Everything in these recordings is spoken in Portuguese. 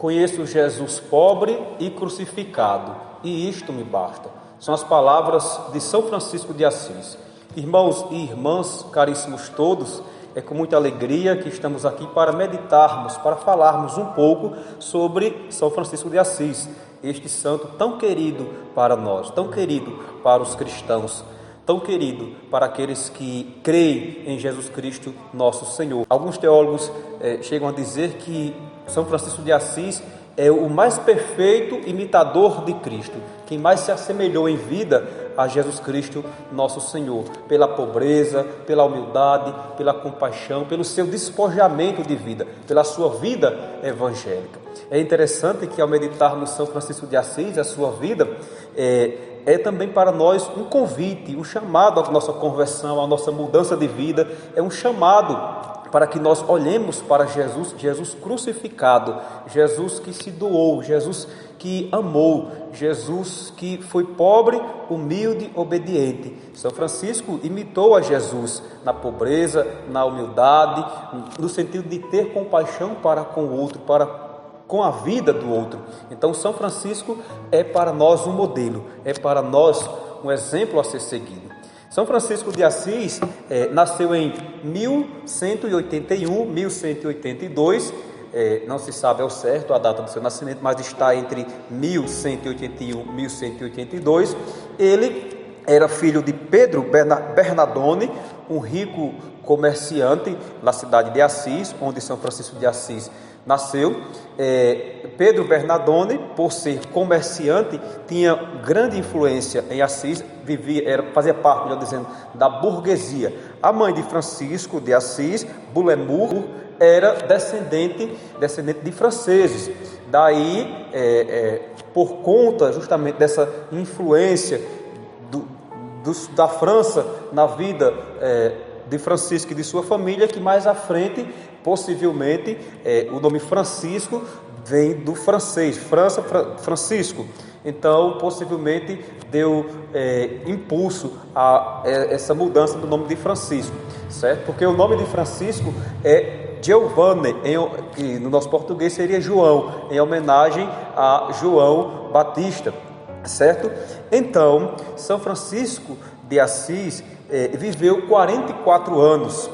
Conheço Jesus pobre e crucificado, e isto me basta. São as palavras de São Francisco de Assis. Irmãos e irmãs, caríssimos todos, é com muita alegria que estamos aqui para meditarmos, para falarmos um pouco sobre São Francisco de Assis, este santo tão querido para nós, tão querido para os cristãos, tão querido para aqueles que creem em Jesus Cristo, nosso Senhor. Alguns teólogos chegam a dizer que São Francisco de Assis é o mais perfeito imitador de Cristo, quem mais se assemelhou em vida a Jesus Cristo, nosso Senhor, pela pobreza, pela humildade, pela compaixão, pelo seu despojamento de vida, pela sua vida evangélica. É interessante que ao meditarmos São Francisco de Assis, a sua vida, é também para nós um convite, um chamado à nossa conversão, à nossa mudança de vida, é um chamado para que nós olhemos para Jesus crucificado, Jesus que se doou, Jesus que amou, Jesus que foi pobre, humilde, obediente. São Francisco imitou a Jesus na pobreza, na humildade, no sentido de ter compaixão para com o outro, com a vida do outro. Então São Francisco é para nós um modelo, é para nós um exemplo a ser seguido. São Francisco de Assis nasceu em 1181, 1182, não se sabe ao certo a data do seu nascimento, mas está entre 1181 e 1182. Ele era filho de Pedro Bernardone, um rico comerciante na cidade de Assis, onde São Francisco de Assis nasceu. Pedro Bernardone, por ser comerciante, tinha grande influência em Assis, fazia parte, melhor dizendo, da burguesia. A mãe de Francisco de Assis, Boulêmour, era descendente de franceses. Daí, por conta justamente dessa influência da França na vida de Francisco e de sua família, que mais à frente, possivelmente, o nome Francisco vem do francês, Francisco. Então, possivelmente, deu impulso a essa mudança do nome de Francisco, certo? Porque o nome de Francisco é Giovanni, que no nosso português seria João, em homenagem a João Batista, certo? Então, São Francisco de Assis viveu 44 anos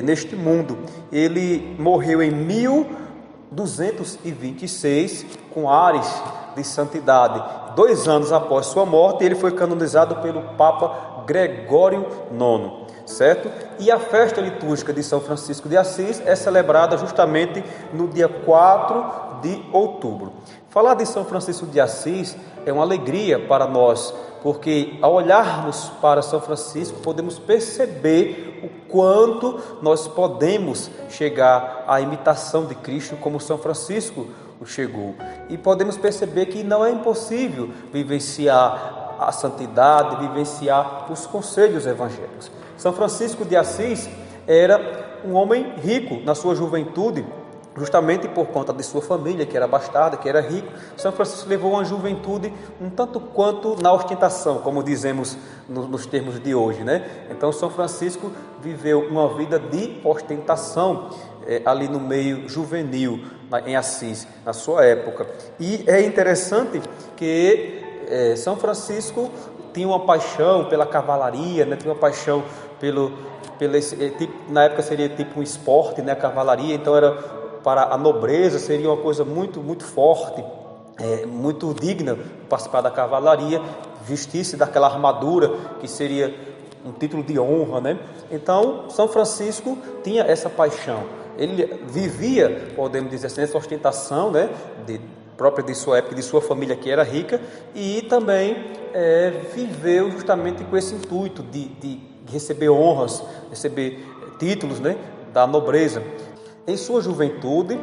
neste mundo. Ele morreu em 1226 com ares de santidade. 2 anos após sua morte, ele foi canonizado pelo Papa Gregório IX, certo? E a festa litúrgica de São Francisco de Assis é celebrada justamente no dia 4 de outubro. Falar de São Francisco de Assis é uma alegria para nós, porque ao olharmos para São Francisco, podemos perceber o quanto nós podemos chegar à imitação de Cristo como São Francisco o chegou. E podemos perceber que não é impossível vivenciar a santidade, vivenciar os conselhos evangélicos. São Francisco de Assis era um homem rico na sua juventude, justamente por conta de sua família, que era abastada, que era rico. São Francisco levou uma juventude um tanto quanto na ostentação, como dizemos nos termos de hoje, né? Então São Francisco viveu uma vida de ostentação ali no meio juvenil, em Assis, na sua época. E é interessante que São Francisco tinha uma paixão pela cavalaria, né? Tinha uma paixão na época seria tipo um esporte, né? A cavalaria, então era para a nobreza, seria uma coisa muito, muito forte, muito digna participar da cavalaria, vestir-se daquela armadura que seria um título de honra, né? Então, São Francisco tinha essa paixão. Ele vivia, podemos dizer assim, essa ostentação, né? Própria de sua época, de sua família que era rica, e também viveu justamente com esse intuito de receber honras, receber títulos, né? Da nobreza. Em sua juventude,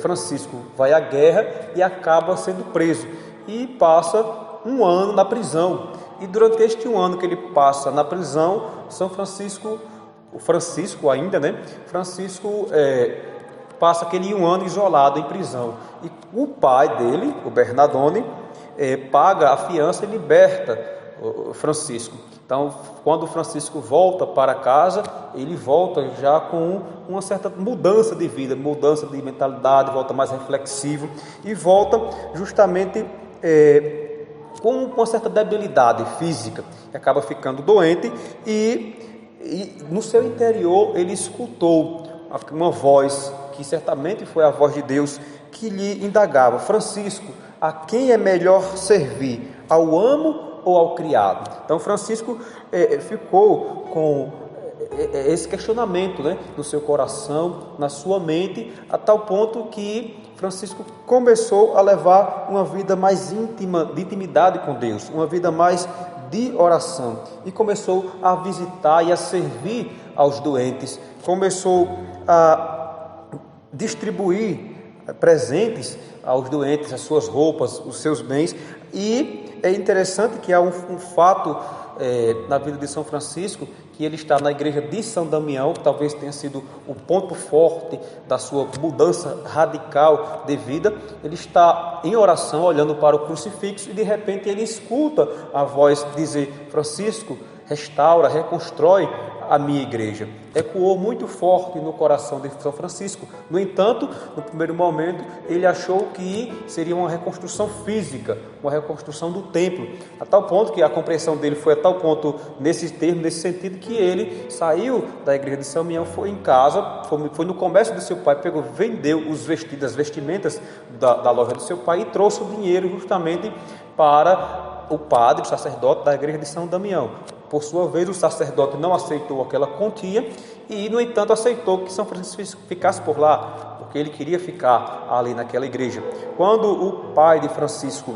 Francisco vai à guerra e acaba sendo preso e passa 1 ano na prisão. E durante este 1 ano que ele passa na prisão, Francisco passa aquele 1 ano isolado em prisão. E o pai dele, o Bernardone, paga a fiança e liberta Francisco. Então, quando Francisco volta para casa, ele volta já com uma certa mudança de vida, mudança de mentalidade, volta mais reflexivo e volta justamente com uma certa debilidade física, acaba ficando doente e no seu interior ele escutou uma voz que certamente foi a voz de Deus que lhe indagava: Francisco, a quem é melhor servir, ao amo ou ao criado? Então Francisco ficou com esse questionamento, né, no seu coração, na sua mente, a tal ponto que Francisco começou a levar uma vida mais íntima, de intimidade com Deus, uma vida mais de oração, e começou a visitar e a servir aos doentes, começou a distribuir presentes aos doentes, as suas roupas, os seus bens. E é interessante que há um fato na vida de São Francisco, que ele está na igreja de São Damião, que talvez tenha sido o ponto forte da sua mudança radical de vida. Ele está em oração, olhando para o crucifixo, e de repente ele escuta a voz dizer: Francisco, restaura, reconstrói a minha igreja. Ecoou muito forte no coração de São Francisco. No entanto, no primeiro momento, ele achou que seria uma reconstrução física, uma reconstrução do templo, a tal ponto que a compreensão dele foi a tal ponto, nesse termo, nesse sentido, que ele saiu da igreja de São Damião, foi em casa, foi no comércio do seu pai, vendeu os vestidos, as vestimentas da loja do seu pai e trouxe o dinheiro justamente para o padre, o sacerdote da igreja de São Damião. Por sua vez, o sacerdote não aceitou aquela quantia e, no entanto, aceitou que São Francisco ficasse por lá, porque ele queria ficar ali naquela igreja. Quando o pai de Francisco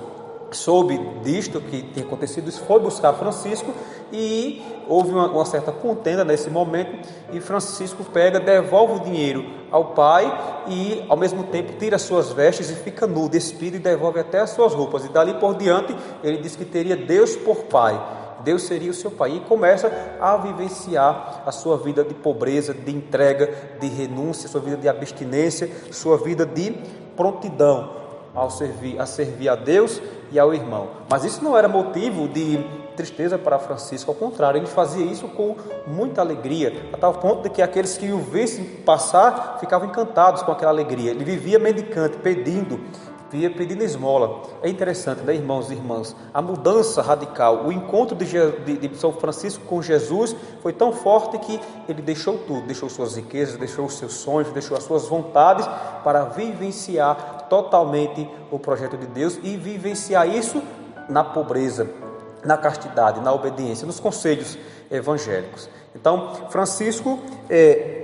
soube disto, que tinha acontecido isso, foi buscar Francisco e houve uma certa contenda nesse momento, e Francisco devolve o dinheiro ao pai e, ao mesmo tempo, tira as suas vestes e fica nu, despide e devolve até as suas roupas. E dali por diante, ele diz que teria Deus por pai. Deus seria o seu pai, e começa a vivenciar a sua vida de pobreza, de entrega, de renúncia, sua vida de abstinência, sua vida de prontidão a servir a Deus e ao irmão. Mas isso não era motivo de tristeza para Francisco, ao contrário, ele fazia isso com muita alegria, a tal ponto de que aqueles que o vissem passar ficavam encantados com aquela alegria. Ele vivia mendicante, pedindo esmola. É interessante, né, irmãos e irmãs? A mudança radical, o encontro de São Francisco com Jesus foi tão forte que ele deixou tudo, deixou suas riquezas, deixou os seus sonhos, deixou as suas vontades para vivenciar totalmente o projeto de Deus e vivenciar isso na pobreza, na castidade, na obediência, nos conselhos evangélicos. Então, Francisco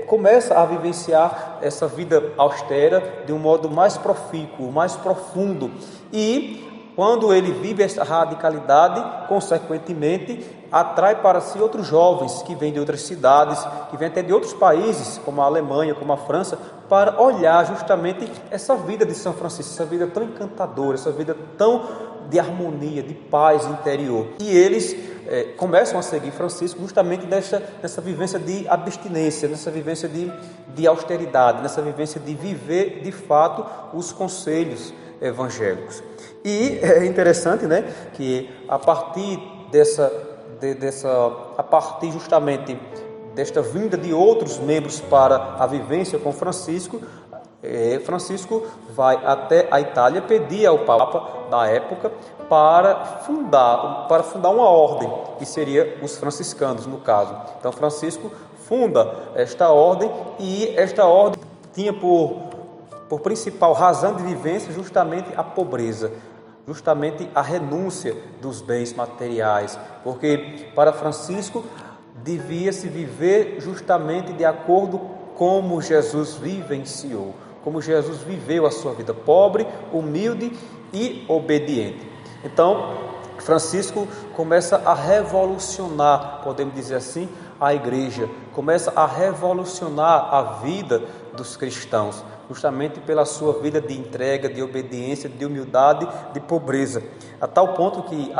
começa a vivenciar essa vida austera de um modo mais profícuo, mais profundo. E, quando ele vive essa radicalidade, consequentemente, atrai para si outros jovens que vêm de outras cidades, que vêm até de outros países, como a Alemanha, como a França, para olhar justamente essa vida de São Francisco, essa vida tão encantadora, essa vida tão de harmonia, de paz interior. E eles começam a seguir Francisco justamente nessa vivência de abstinência, nessa vivência de austeridade, nessa vivência de viver de fato os conselhos evangélicos. E é interessante, né, que a partir justamente desta vinda de outros membros para a vivência com Francisco, Francisco vai até a Itália pedir ao Papa da época para fundar uma ordem, que seria os franciscanos, no caso. Então Francisco funda esta ordem, e esta ordem tinha por principal razão de vivência justamente a pobreza, justamente a renúncia dos bens materiais, porque para Francisco devia-se viver justamente de acordo como Jesus vivenciou, como Jesus viveu a sua vida, pobre, humilde e obediente. Então, Francisco começa a revolucionar, podemos dizer assim, a igreja, começa a revolucionar a vida dos cristãos, justamente pela sua vida de entrega, de obediência, de humildade, de pobreza, a tal ponto que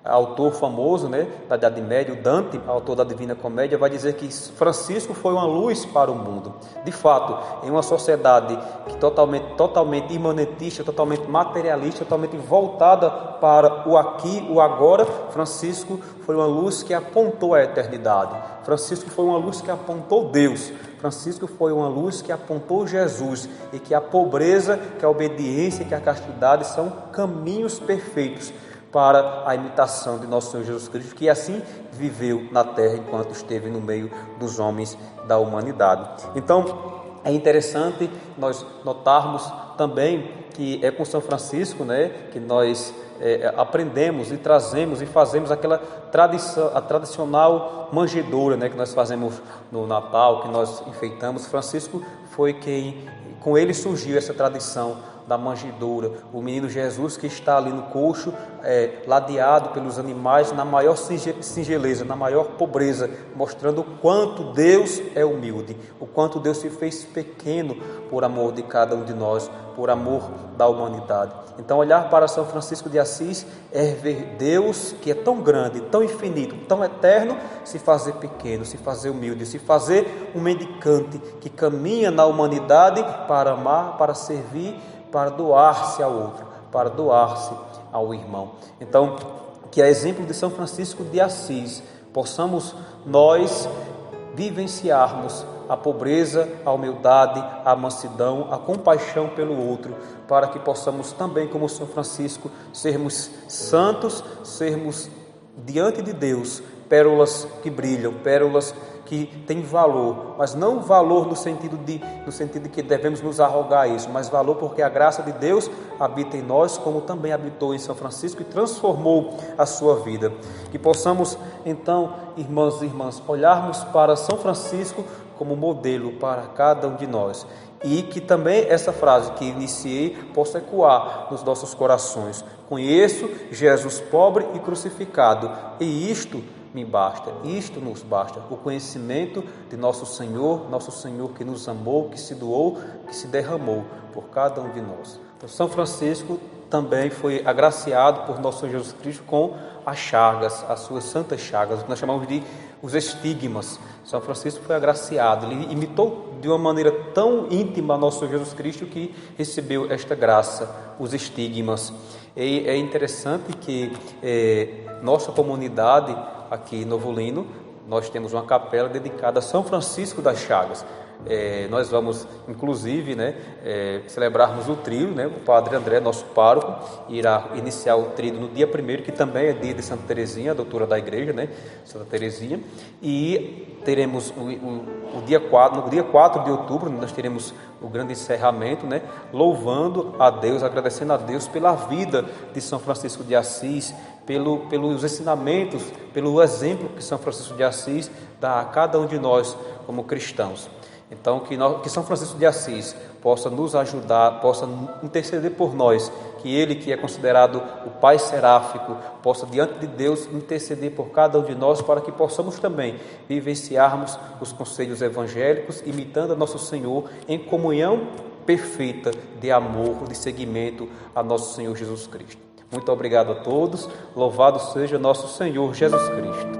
autor famoso, né, da Idade Média, o Dante, autor da Divina Comédia, vai dizer que Francisco foi uma luz para o mundo. De fato, em uma sociedade que totalmente imanentista, totalmente materialista, totalmente voltada para o aqui, o agora, Francisco foi uma luz que apontou a eternidade. Francisco foi uma luz que apontou Deus. Francisco foi uma luz que apontou Jesus, e que a pobreza, que a obediência, que a castidade são caminhos perfeitos para a imitação de nosso Senhor Jesus Cristo, que assim viveu na terra enquanto esteve no meio dos homens da humanidade. Então, é interessante nós notarmos também que é com São Francisco, né, que nós aprendemos e trazemos e fazemos aquela tradição, a tradicional manjedoura, né, que nós fazemos no Natal, que nós enfeitamos. Francisco foi quem, com ele surgiu essa tradição da manjedoura, o menino Jesus que está ali no coxo, ladeado pelos animais, na maior singeleza, na maior pobreza, mostrando o quanto Deus é humilde, o quanto Deus se fez pequeno por amor de cada um de nós, por amor da humanidade. Então, olhar para São Francisco de Assis é ver Deus, que é tão grande, tão infinito, tão eterno, se fazer pequeno, se fazer humilde, se fazer um mendicante que caminha na humanidade para amar, para servir, para doar-se ao outro, para doar-se ao irmão. Então, que a exemplo de São Francisco de Assis, possamos nós vivenciarmos a pobreza, a humildade, a mansidão, a compaixão pelo outro, para que possamos também, como São Francisco, sermos santos, sermos diante de Deus pérolas que brilham, pérolas que têm valor, mas não valor no sentido de que devemos nos arrogar isso, mas valor porque a graça de Deus habita em nós, como também habitou em São Francisco e transformou a sua vida. Que possamos então, irmãos e irmãs, olharmos para São Francisco como modelo para cada um de nós, e que também essa frase que iniciei possa ecoar nos nossos corações: conheço Jesus pobre e crucificado, e isto me basta, isto nos basta, o conhecimento de nosso Senhor que nos amou, que se doou, que se derramou por cada um de nós. Então, São Francisco também foi agraciado por nosso Senhor Jesus Cristo com as chagas, as suas santas chagas, o que nós chamamos de os estigmas. São Francisco foi agraciado, ele imitou de uma maneira tão íntima nosso Senhor Jesus Cristo que recebeu esta graça, os estigmas. E é interessante que nossa comunidade aqui em Novo Lino, nós temos uma capela dedicada a São Francisco das Chagas. Nós vamos, inclusive, celebrarmos o tríduo, o Padre André, nosso pároco, irá iniciar o tríduo no dia 1º, que também é dia de Santa Teresinha, a doutora da igreja, Santa Teresinha, e teremos no dia 4 de outubro, nós teremos o grande encerramento, louvando a Deus, agradecendo a Deus pela vida de São Francisco de Assis, pelos ensinamentos, pelo exemplo que São Francisco de Assis dá a cada um de nós como cristãos. Então, que São Francisco de Assis possa nos ajudar, possa interceder por nós, que ele, que é considerado o Pai Seráfico, possa diante de Deus interceder por cada um de nós, para que possamos também vivenciarmos os conselhos evangélicos, imitando a nosso Senhor em comunhão perfeita de amor, de seguimento a nosso Senhor Jesus Cristo. Muito obrigado a todos, louvado seja nosso Senhor Jesus Cristo.